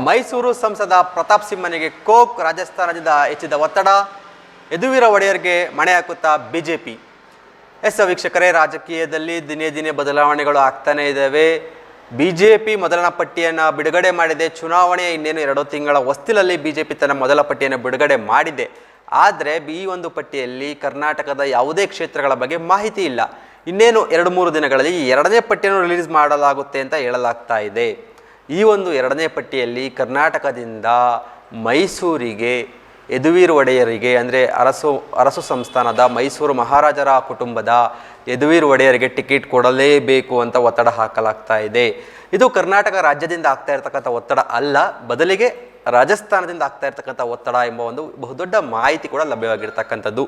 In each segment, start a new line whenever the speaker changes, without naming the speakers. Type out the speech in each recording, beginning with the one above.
ಮೈಸೂರು ಸಂಸದ ಪ್ರತಾಪ್ ಸಿಂಹನಿಗೆ ಕೋಕ್, ರಾಜಸ್ಥಾನದಿಂದ ಹೆಚ್ಚಿದ ಒತ್ತಡ, ಯದುವೀರ ಒಡೆಯರ್ಗೆ ಮಣೆ ಹಾಕುತ್ತಾ ಬಿಜೆಪಿ. ವೀಕ್ಷಕರೇ, ರಾಜಕೀಯದಲ್ಲಿ ದಿನೇ ದಿನೇ ಬದಲಾವಣೆಗಳು ಆಗ್ತಾನೇ ಇದ್ದಾವೆ. ಬಿಜೆಪಿ ಮೊದಲನ ಪಟ್ಟಿಯನ್ನು ಬಿಡುಗಡೆ ಮಾಡಿದೆ. ಚುನಾವಣೆ ಇನ್ನೇನು 2 ತಿಂಗಳ ಹೊಸ್ತಿಲಲ್ಲಿ ಬಿಜೆಪಿ ತನ್ನ ಮೊದಲ ಪಟ್ಟಿಯನ್ನು ಬಿಡುಗಡೆ ಮಾಡಿದೆ. ಆದರೆ ಈ ಒಂದು ಪಟ್ಟಿಯಲ್ಲಿ ಕರ್ನಾಟಕದ ಯಾವುದೇ ಕ್ಷೇತ್ರಗಳ ಬಗ್ಗೆ ಮಾಹಿತಿ ಇಲ್ಲ. ಇನ್ನೇನು 2-3 ದಿನಗಳಲ್ಲಿ 2ನೇ ಪಟ್ಟಿಯನ್ನು ರಿಲೀಸ್ ಮಾಡಲಾಗುತ್ತೆ ಅಂತ ಹೇಳಲಾಗ್ತಾ ಇದೆ. ಈ ಒಂದು 2ನೇ ಪಟ್ಟಿಯಲ್ಲಿ ಕರ್ನಾಟಕದಿಂದ ಮೈಸೂರಿಗೆ ಯದುವೀರ್ ಒಡೆಯರಿಗೆ ಅಂದರೆ ಅರಸು ಸಂಸ್ಥಾನದ ಮೈಸೂರು ಮಹಾರಾಜರ ಕುಟುಂಬದ ಯದುವೀರ್ ಒಡೆಯರಿಗೆ ಟಿಕೆಟ್ ಕೊಡಲೇಬೇಕು ಅಂತ ಒತ್ತಡ ಹಾಕಲಾಗ್ತಾ ಇದೆ. ಇದು ಕರ್ನಾಟಕ ರಾಜ್ಯದಿಂದ ಆಗ್ತಾ ಇರ್ತಕ್ಕಂಥ ಒತ್ತಡ ಅಲ್ಲ, ಬದಲಿಗೆ ರಾಜಸ್ಥಾನದಿಂದ ಆಗ್ತಾ ಇರ್ತಕ್ಕಂಥ ಒತ್ತಡ ಎಂಬ ಒಂದು ಬಹುದೊಡ್ಡ ಮಾಹಿತಿ ಕೂಡ ಲಭ್ಯವಾಗಿರ್ತಕ್ಕಂಥದ್ದು.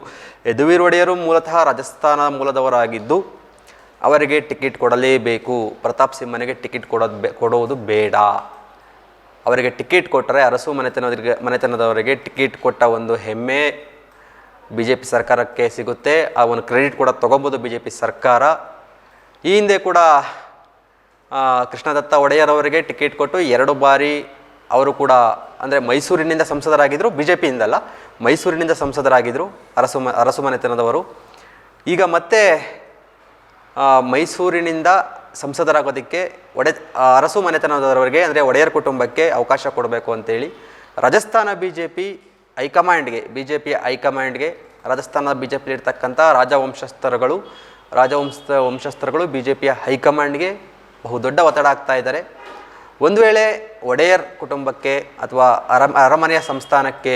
ಯದುವೀರ್ ಒಡೆಯರು ಮೂಲತಃ ರಾಜಸ್ಥಾನ ಮೂಲದವರಾಗಿದ್ದು ಅವರಿಗೆ ಟಿಕೆಟ್ ಕೊಡಲೇಬೇಕು. ಪ್ರತಾಪ್ ಸಿಂಹನಿಗೆ ಟಿಕೆಟ್ ಕೊಡುವುದು ಬೇಡ. ಅವರಿಗೆ ಟಿಕೆಟ್ ಕೊಟ್ಟರೆ ಅರಸು ಮನೆತನದವರಿಗೆ ಟಿಕೆಟ್ ಕೊಟ್ಟ ಒಂದು ಹೆಮ್ಮೆ ಬಿ ಜೆ ಪಿ ಸರ್ಕಾರಕ್ಕೆ ಸಿಗುತ್ತೆ. ಆ ಒಂದು ಕ್ರೆಡಿಟ್ ಕೂಡ ತೊಗೊಬೋದು ಬಿ ಜೆ ಪಿ ಸರ್ಕಾರ. ಈ ಹಿಂದೆ ಕೂಡ ಕೃಷ್ಣದತ್ತ ಒಡೆಯರವರಿಗೆ ಟಿಕೆಟ್ ಕೊಟ್ಟು 2 ಬಾರಿ ಅವರು ಕೂಡ ಅಂದರೆ ಮೈಸೂರಿನಿಂದ ಸಂಸದರಾಗಿದ್ದರು, ಬಿ ಜೆ ಪಿಯಿಂದಲ್ಲ, ಮೈಸೂರಿನಿಂದ ಸಂಸದರಾಗಿದ್ದರು ಅರಸು ಮನೆತನದವರು. ಈಗ ಮತ್ತೆ ಮೈಸೂರಿನಿಂದ ಸಂಸದರಾಗೋದಕ್ಕೆ ಅರಸು ಮನೆತನದವರಿಗೆ ಅಂದರೆ ಒಡೆಯರ್ ಕುಟುಂಬಕ್ಕೆ ಅವಕಾಶ ಕೊಡಬೇಕು ಅಂತೇಳಿ ರಾಜಸ್ಥಾನ ಬಿ ಜೆ ಪಿ ಹೈಕಮಾಂಡ್ಗೆ ರಾಜಸ್ಥಾನದ ಬಿ ಜೆ ಪಿಲಿರ್ತಕ್ಕಂಥ ವಂಶಸ್ಥರುಗಳು ಬಿ ಜೆ ಪಿಯ ಹೈಕಮಾಂಡ್ಗೆ ಬಹುದೊಡ್ಡ ಒತ್ತಡ ಆಗ್ತಾ ಇದ್ದಾರೆ. ಒಂದು ವೇಳೆ ಒಡೆಯರ್ ಕುಟುಂಬಕ್ಕೆ ಅಥವಾ ಅರಮನೆಯ ಸಂಸ್ಥಾನಕ್ಕೆ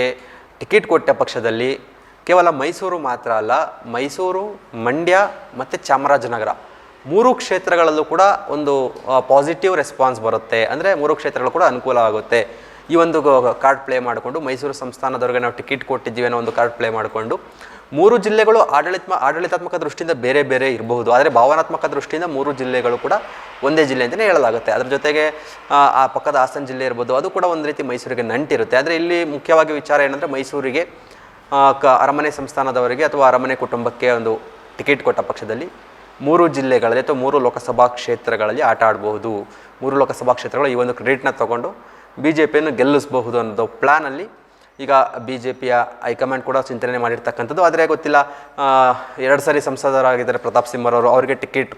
ಟಿಕೆಟ್ ಕೊಟ್ಟ ಪಕ್ಷದಲ್ಲಿ ಕೇವಲ ಮೈಸೂರು ಮಾತ್ರ ಅಲ್ಲ, ಮೈಸೂರು, ಮಂಡ್ಯ ಮತ್ತು ಚಾಮರಾಜನಗರ 3 ಕ್ಷೇತ್ರಗಳಲ್ಲೂ ಕೂಡ ಒಂದು ಪಾಸಿಟಿವ್ ರೆಸ್ಪಾನ್ಸ್ ಬರುತ್ತೆ. ಅಂದರೆ 3 ಕ್ಷೇತ್ರಗಳು ಕೂಡ ಅನುಕೂಲ ಆಗುತ್ತೆ. ಈ ಒಂದು ಕಾರ್ಡ್ ಪ್ಲೇ ಮಾಡಿಕೊಂಡು ಮೈಸೂರು ಸಂಸ್ಥಾನದವ್ರಿಗೆ ನಾವು ಟಿಕೆಟ್ ಕೊಟ್ಟಿದ್ದೀವಿ ಅನ್ನೋ ಒಂದು ಕಾರ್ಡ್ ಪ್ಲೇ ಮಾಡಿಕೊಂಡು 3 ಜಿಲ್ಲೆಗಳು ಆಡಳಿತಾತ್ಮಕ ದೃಷ್ಟಿಯಿಂದ ಬೇರೆ ಬೇರೆ ಇರಬಹುದು, ಆದರೆ ಭಾವನಾತ್ಮಕ ದೃಷ್ಟಿಯಿಂದ 3 ಜಿಲ್ಲೆಗಳು ಕೂಡ ಒಂದೇ ಜಿಲ್ಲೆ ಅಂತಲೇ ಹೇಳಲಾಗುತ್ತೆ. ಅದ್ರ ಜೊತೆಗೆ ಆ ಪಕ್ಕದ ಹಾಸನ ಜಿಲ್ಲೆ ಇರ್ಬೋದು, ಅದು ಕೂಡ ಒಂದು ರೀತಿ ಮೈಸೂರಿಗೆ ನಂಟಿರುತ್ತೆ. ಆದರೆ ಇಲ್ಲಿ ಮುಖ್ಯವಾಗಿ ವಿಚಾರ ಏನಂದರೆ ಮೈಸೂರಿಗೆ ಅರಮನೆ ಸಂಸ್ಥಾನದವರಿಗೆ ಅಥವಾ ಅರಮನೆ ಕುಟುಂಬಕ್ಕೆ ಒಂದು ಟಿಕೆಟ್ ಕೊಟ್ಟ ಪಕ್ಷದಲ್ಲಿ 3 ಜಿಲ್ಲೆಗಳಲ್ಲಿ ಅಥವಾ 3 ಲೋಕಸಭಾ ಕ್ಷೇತ್ರಗಳಲ್ಲಿ ಆಟ ಆಡಬಹುದು. 3 ಲೋಕಸಭಾ ಕ್ಷೇತ್ರಗಳು ಈ ಒಂದು ಕ್ರೆಡಿಟ್ನ ತೊಗೊಂಡು ಬಿ ಜೆ ಪಿಯನ್ನು ಗೆಲ್ಲಿಸಬಹುದು ಅನ್ನೋದು ಪ್ಲ್ಯಾನಲ್ಲಿ ಈಗ ಬಿ ಜೆ ಪಿಯ ಹೈಕಮಾಂಡ್ ಕೂಡ ಚಿಂತನೆ ಮಾಡಿರ್ತಕ್ಕಂಥದ್ದು. ಆದರೆ ಗೊತ್ತಿಲ್ಲ, 2 ಸಾರಿ ಸಂಸದರಾಗಿದ್ದಾರೆ ಪ್ರತಾಪ್ ಸಿಂಹರವರು, ಅವರಿಗೆ ಟಿಕೆಟ್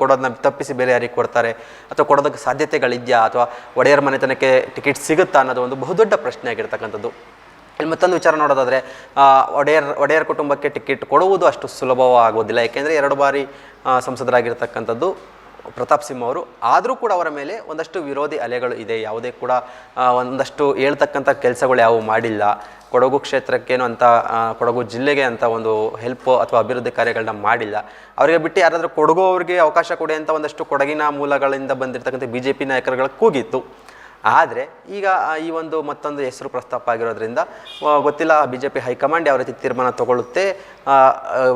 ಕೊಡೋದನ್ನ ತಪ್ಪಿಸಿ ಬೇರೆ ಯಾರಿಗೆ ಕೊಡ್ತಾರೆ ಅಥವಾ ಕೊಡೋದಕ್ಕೆ ಸಾಧ್ಯತೆಗಳಿದೆಯಾ ಅಥವಾ ಒಡೆಯರ್ ಮನೆತನಕ್ಕೆ ಟಿಕೆಟ್ ಸಿಗುತ್ತಾ ಅನ್ನೋದು ಒಂದು ಬಹುದೊಡ್ಡ ಪ್ರಶ್ನೆ ಆಗಿರ್ತಕ್ಕಂಥದ್ದು. ಇಲ್ಲಿ ಮತ್ತೊಂದು ವಿಚಾರ ನೋಡೋದಾದರೆ ಒಡೆಯರ್ ಕುಟುಂಬಕ್ಕೆ ಟಿಕೆಟ್ ಕೊಡುವುದು ಅಷ್ಟು ಸುಲಭವಾಗೋದಿಲ್ಲ. ಏಕೆಂದರೆ 2 ಬಾರಿ ಸಂಸದರಾಗಿರ್ತಕ್ಕಂಥದ್ದು ಪ್ರತಾಪ್ ಸಿಂಹ ಅವರು. ಆದರೂ ಕೂಡ ಅವರ ಮೇಲೆ ಒಂದಷ್ಟು ವಿರೋಧಿ ಅಲೆಗಳು ಇದೆ. ಯಾವುದೇ ಕೂಡ ಒಂದಷ್ಟು ಹೇಳ್ತಕ್ಕಂಥ ಕೆಲಸಗಳು ಯಾವುವು ಮಾಡಿಲ್ಲ. ಕೊಡಗು ಕ್ಷೇತ್ರಕ್ಕೇನು ಅಂತ ಕೊಡಗು ಜಿಲ್ಲೆಗೆ ಅಂತ ಒಂದು ಹೆಲ್ಪ್ ಅಥವಾ ಅಭಿವೃದ್ಧಿ ಕಾರ್ಯಗಳನ್ನ ಮಾಡಿಲ್ಲ. ಅವರಿಗೆ ಬಿಟ್ಟು ಯಾರಾದರೂ ಕೊಡಗು ಅವರಿಗೆ ಅವಕಾಶ ಕೊಡಿ ಅಂತ ಒಂದಷ್ಟು ಕೊಡಗಿನ ಮೂಲಗಳಿಂದ ಬಂದಿರತಕ್ಕಂಥ ಬಿ ಜೆ ಪಿ ನಾಯಕರುಗಳ ಕೂಗಿತ್ತು. ಆದರೆ ಈಗ ಈ ಒಂದು ಮತ್ತೊಂದು ಹೆಸರು ಪ್ರಸ್ತಾಪ ಆಗಿರೋದ್ರಿಂದ ಗೊತ್ತಿಲ್ಲ ಬಿ ಜೆ ಪಿ ಹೈಕಮಾಂಡ್ ಯಾವ ರೀತಿ ತೀರ್ಮಾನ ತಗೊಳ್ಳುತ್ತೆ.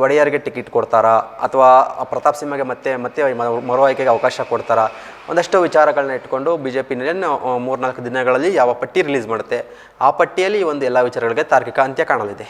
ಒಡೆಯರ್ಗೆ ಟಿಕೆಟ್ ಕೊಡ್ತಾರಾ ಅಥವಾ ಪ್ರತಾಪ್ ಸಿಂಹಗೆ ಮತ್ತೆ ಮರು ಆಯ್ಕೆಗೆ ಅವಕಾಶ ಕೊಡ್ತಾರಾ, ಒಂದಷ್ಟು ವಿಚಾರಗಳನ್ನ ಇಟ್ಕೊಂಡು ಬಿ ಜೆ ಪಿ 3-4 ದಿನಗಳಲ್ಲಿ ಯಾವ ಪಟ್ಟಿ ರಿಲೀಸ್ ಮಾಡುತ್ತೆ, ಆ ಪಟ್ಟಿಯಲ್ಲಿ ಈ ಒಂದು ಎಲ್ಲ ವಿಚಾರಗಳಿಗೆ ತಾರ್ಕಿಕ ಅಂತ್ಯ ಕಾಣಲಿದೆ.